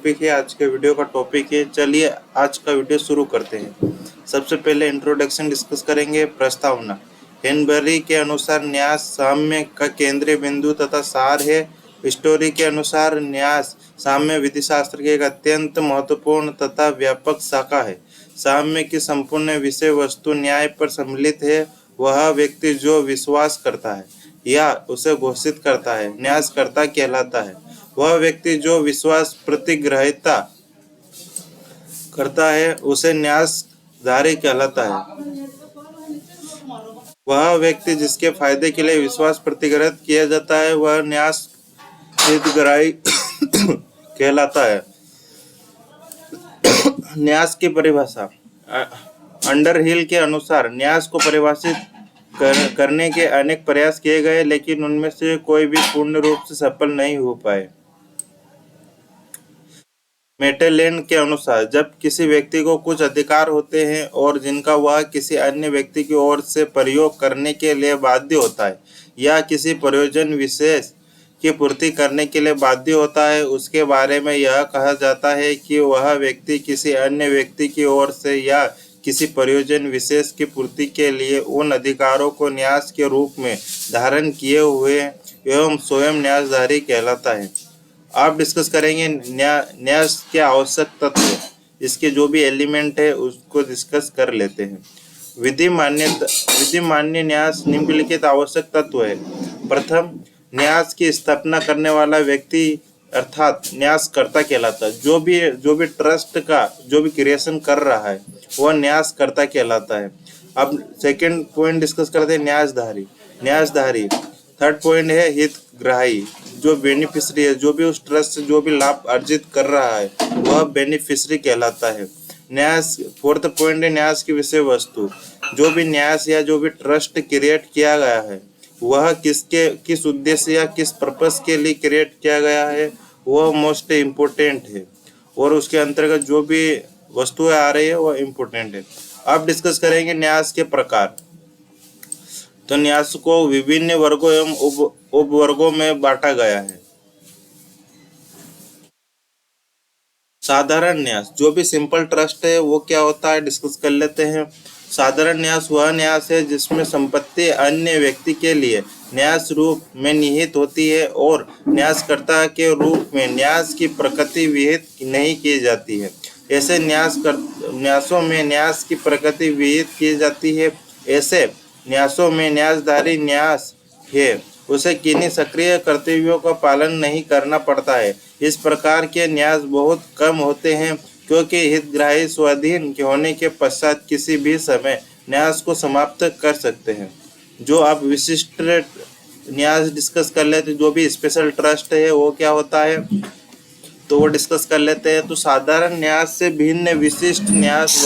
Topic है, आज के वीडियो का टॉपिक है। चलिए आज का वीडियो शुरू करते हैं। सबसे पहले इंट्रोडक्शन डिस्कस करेंगे। प्रस्तावना। हेनबरी के अनुसार न्यास साम्य का केंद्रीय बिंदु तथा सार है। स्टोरी के अनुसार न्यास साम्य विधिशास्त्र की एक अत्यंत महत्वपूर्ण तथा व्यापक शाखा है। साम्य की संपूर्ण विषय वस्तु न्याय पर सम्मिलित है। वह व्यक्ति जो विश्वास करता है या उसे घोषित करता है न्यासकर्ता कहलाता है। वह व्यक्ति जो विश्वास प्रतिग्रहिता करता है उसे न्यासधारी कहलाता है। वह व्यक्ति जिसके फायदे के लिए विश्वास प्रतिग्रहित किया जाता है वह न्यास हितग्राही कहलाता है। न्यास की परिभाषा। अंडरहिल के अनुसार न्यास को परिभाषित करने के अनेक प्रयास किए गए, लेकिन उनमें से कोई भी पूर्ण रूप से सफल नहीं हो पाए। मेटेलैंड के अनुसार जब किसी व्यक्ति को कुछ अधिकार होते हैं और जिनका वह किसी अन्य व्यक्ति की ओर से प्रयोग करने के लिए बाध्य होता है या किसी प्रयोजन विशेष की पूर्ति करने के लिए बाध्य होता है, उसके बारे में यह कहा जाता है कि वह व्यक्ति किसी अन्य व्यक्ति की ओर से या किसी प्रयोजन विशेष की पूर्ति के लिए उन अधिकारों को न्यास के रूप में धारण किए हुए एवं स्वयं न्यासधारी कहलाता है। आप डिस्कस करेंगे न्यास के आवश्यक तत्व, इसके जो भी एलिमेंट है उसको डिस्कस कर लेते हैं। विधि मान्य न्यास निम्नलिखित आवश्यक तत्व है। प्रथम, न्यास की स्थापना करने वाला व्यक्ति अर्थात न्यासकर्ता कहलाता है। जो भी ट्रस्ट का जो भी क्रिएशन कर रहा है वह न्यासकर्ता कहलाता है। अब सेकंड पॉइंट डिस्कस करते हैं न्यासधारी। थर्ड पॉइंट है हितग्राही, जो बेनिफिशरी है, जो भी उस ट्रस्ट से जो भी लाभ अर्जित कर रहा है वह बेनिफिशरी कहलाता है। न्यास। फोर्थ पॉइंट है न्यास की विषय वस्तु। जो भी न्यास या जो भी ट्रस्ट क्रिएट किया गया है वह किस उद्देश्य या किस पर्पस के लिए क्रिएट किया गया है वह मोस्ट इम्पोर्टेंट है, और उसके अंतर्गत जो भी वस्तुएं आ रही है वह इम्पोर्टेंट है। अब डिस्कस करेंगे न्यास के प्रकार। तो न्यास को विभिन्न वर्गों एवं उपवर्गों में बांटा गया है। साधारण न्यास, जो भी सिंपल ट्रस्ट है वो क्या होता है डिस्कस कर लेते हैं। साधारण न्यास वह न्यास है जिसमें संपत्ति अन्य व्यक्ति के लिए न्यास रूप में निहित होती है और न्यासकर्ता के रूप में न्यास की प्रकृति विहित नहीं की जाती है। ऐसे न्यासों में न्यास की प्रकृति विहित की जाती है। ऐसे न्यासों में न्यासधारी न्यास है, उसे किन्हीं सक्रिय कर्तव्यों का पालन नहीं करना पड़ता है। इस प्रकार के न्यास बहुत कम होते हैं क्योंकि हितग्राही स्वाधीन होने के पश्चात किसी भी समय न्यास को समाप्त कर सकते हैं। जो आप विशिष्ट न्यास डिस्कस कर लेते हैं, जो भी स्पेशल ट्रस्ट है वो क्या होता है तो वो डिस्कस कर लेते हैं। तो साधारण न्यास से भिन्न विशिष्ट न्यास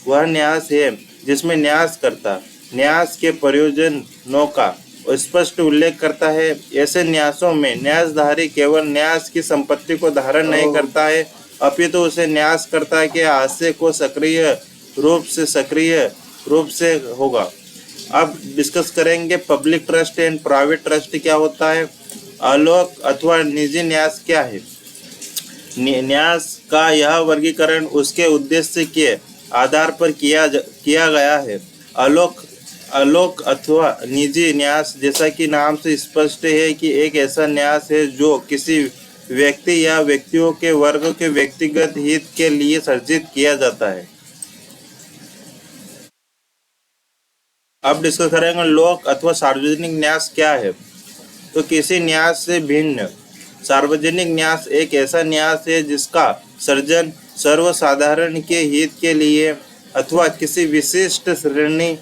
वह न्यास है जिसमें न्यासकर्ता न्यास के प्रयोजनों का स्पष्ट उल्लेख करता है। ऐसे न्यासों में न्यासधारी केवल न्यास की संपत्ति को धारण नहीं करता है अपितु उसे न्यासकर्ता के आशय को सक्रिय रूप से होगा। अब डिस्कस करेंगे public trust and private trust क्या होता है। आलोक अथवा निजी न्यास क्या है। न्यास का यह वर्गीकरण उसके उद्देश्य के आधार पर किया गया है। आलोक अथवा निजी न्यास, जैसा कि नाम से स्पष्ट है कि एक ऐसा न्यास है जो किसी व्यक्ति या व्यक्तियों के वर्ग के व्यक्तिगत हित के लिए सर्जित किया जाता है। अब डिस्कस करेंगे लोक अथवा सार्वजनिक न्यास क्या है। तो किसी न्यास से भिन्न सार्वजनिक न्यास एक ऐसा न्यास है जिसका सर्जन सर्वसाधारण के हित के लिए अथवा किसी विशिष्ट श्रेणी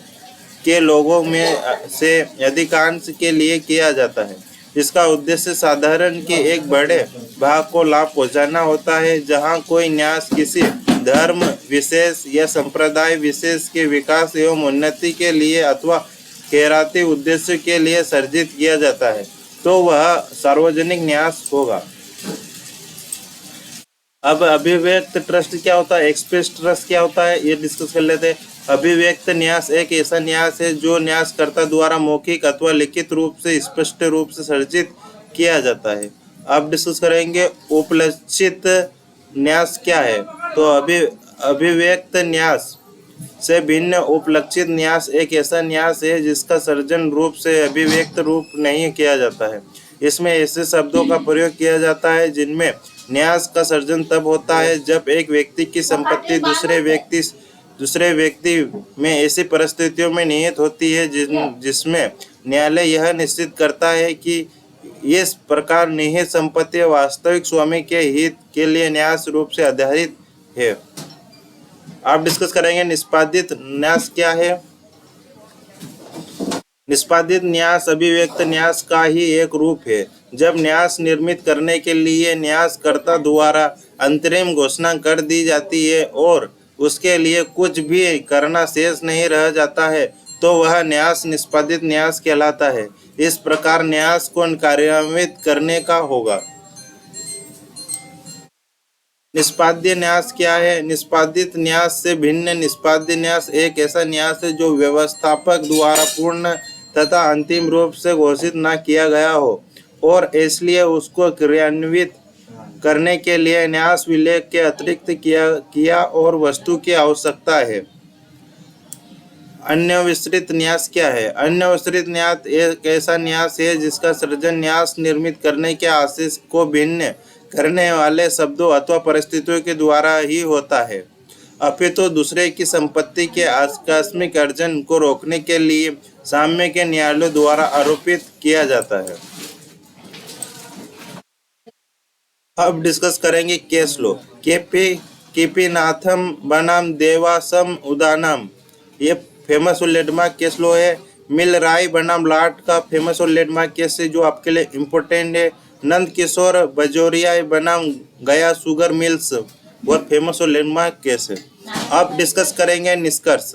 के लोगों में से अधिकांश के लिए किया जाता है। इसका उद्देश्य साधारण के एक बड़े भाग को लाभ पहुंचाना होता है। जहां कोई न्यास किसी धर्म विशेष या संप्रदाय विशेष के विकास एवं उन्नति के लिए अथवा खैराती उद्देश्य के लिए सर्जित किया जाता है तो वह सार्वजनिक न्यास होगा। अब अभिव्यक्त ट्रस्ट क्या होता है, एक्सप्रेस ट्रस्ट क्या होता है, ये डिस्कस कर लेते हैं। अभिव्यक्त न्यास एक ऐसा न्यास है जो न्यासकर्ता द्वारा मौखिक अथवा लिखित रूप से स्पष्ट रूप से सर्जित किया जाता है। अब डिस्कस करेंगे उपलक्षित न्यास क्या है। तो अभिव्यक्त न्यास से भिन्न उपलक्षित न्यास एक ऐसा न्यास है जिसका सर्जन रूप से अभिव्यक्त रूप नहीं किया जाता है। इसमें ऐसे शब्दों का प्रयोग किया जाता है जिनमें न्यास का सर्जन तब होता है जब एक व्यक्ति की संपत्ति दूसरे व्यक्ति में ऐसी परिस्थितियों में निहित होती है जिसमें न्यायालय यह निश्चित करता है कि इस प्रकार निहित संपत्ति वास्तविक स्वामी के हित के लिए न्यास रूप से आधारित है। आप डिस्कस करेंगे निष्पादित न्यास क्या है। निष्पादित न्यास अभिव्यक्त न्यास का ही एक रूप है। जब न्यास निर्मित करने के लिए न्यासकर्ता द्वारा अंतरिम घोषणा कर दी जाती है और उसके लिए कुछ भी करना शेष नहीं रह जाता है तो वह न्यास निष्पादित न्यास कहलाता है। इस प्रकार न्यास को कार्यान्वित करने का होगा। निष्पाद्य न्यास क्या है। निष्पादित न्यास से भिन्न निष्पाद्य न्यास एक ऐसा न्यास है जो व्यवस्थापक द्वारा पूर्ण तथा अंतिम रूप से घोषित न किया गया हो और इसलिए उसको क्रियान्वित करने के लिए न्यास विलेख के अतिरिक्त किया और वस्तु की आवश्यकता है। अन्य विस्तृत न्यास क्या है। अन्य विस्तृत न्यास एक ऐसा न्यास है जिसका सृजन न्यास निर्मित करने के आशय को भिन्न करने वाले शब्दों अथवा परिस्थितियों के द्वारा ही होता है, अपितु दूसरे की संपत्ति के आकस्मिक अर्जन को रोकने के लिए साम्य के न्यायालयों द्वारा आरोपित किया जाता है। अब डिस्कस करेंगे केस लो। केपीनाथम बनाम देवासम उदानम, ये फेमस और लैंडमार्क केस लो है। मिलराई बनाम लाट का फेमस और लैंडमार्क केस है जो आपके लिए इम्पोर्टेंट है। नंद किशोर बजोरिया बनाम गया शुगर मिल्स बहुत फेमस और लैंडमार्क केस है। अब डिस्कस करेंगे निष्कर्ष।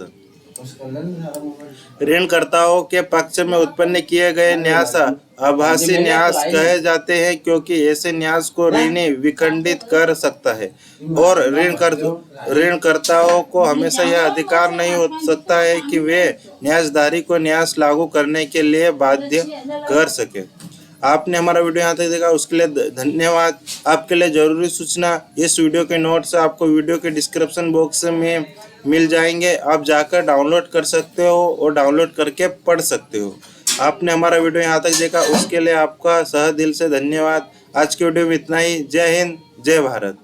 ऋणकर्ताओं के पक्ष में उत्पन्न किए गए न्यास आभासी न्यास कहे जाते हैं क्योंकि ऐसे न्यास को ऋणी विखंडित कर सकता है और ऋणकर्ताओं को हमेशा यह अधिकार नहीं हो सकता है कि वे न्यासधारी को न्यास लागू करने के लिए बाध्य कर सके। आपने हमारा वीडियो यहाँ तक देखा उसके लिए धन्यवाद। आपके लिए जरूरी सूचना इस वीडियो के नोट्स आपको वीडियो के डिस्क्रिप्शन बॉक्स में मिल जाएंगे। आप जाकर डाउनलोड कर सकते हो और डाउनलोड करके पढ़ सकते हो। आपने हमारा वीडियो यहाँ तक देखा उसके लिए आपका तहे दिल से धन्यवाद। आज की वीडियो में इतना ही। जय हिंद, जय भारत।